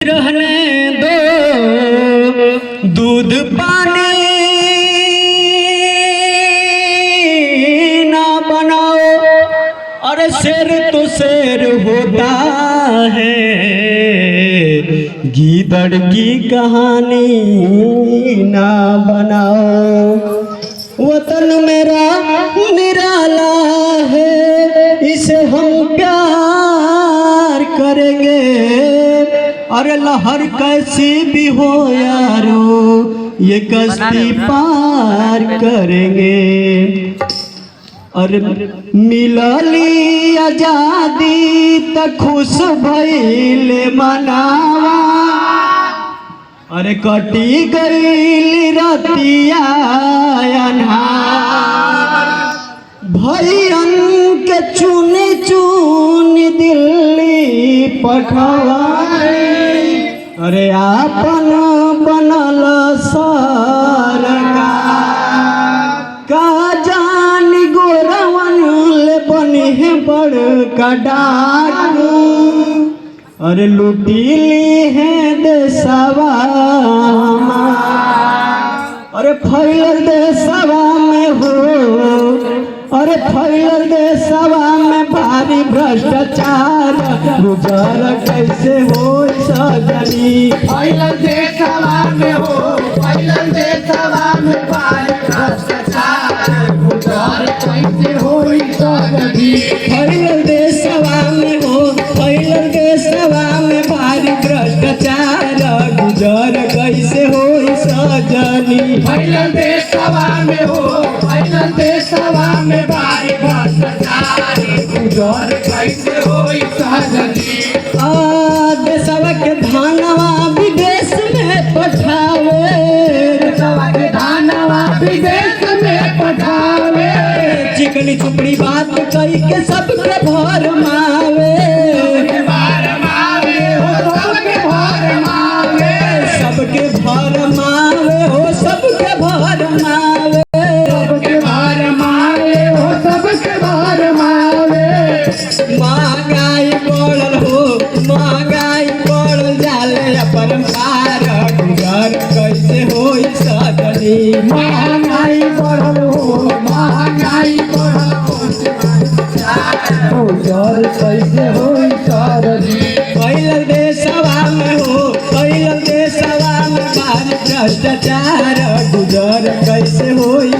रहने दो दूध पानी ना बनाओ। अरे शेर तो शेर होता है, गीदड़ की कहानी ना बनाओ। वतन मेरा निराला है, इसे हम प्यार करेंगे। अरे लहर कैसी भी हो यारो, ये कश्ती पार करेंगे। अरे मिलली आजादी त खुश भइले मनावा। अरे कटी गई रतिया अन्हार, भैयन के चुन चुन दिल्ली पठवाई। अरे आपन बनल सरकार, का जानी गोरवन ले बनी है बड़का डाकू। अरे लुटीली है देशवा, अरे फैलल देशवा में हो। अरे फैलल देशवा में भारी भ्रष्टाचार, गुजर कैसे हो सजनी। फैलल देशवा में हो, फैलल देशवा में भारी भ्रष्टाचार, गुजर कैसे हो सजनी। फैलल देशवा में हो, फैलल देशवा में भारी भ्रष्टाचार, गुजर कैसे हो सजनी। फैलल देशवा में हो, फैलल देशवा में भारी भ्रष्टाचार, गुजर कैसे हो सजनी। देशवा के धानवा विदेश में पठावे, देशवा के धानवा विदेश में पठावे। चिकनी चुपड़ी बात कही के सबके भर मावे।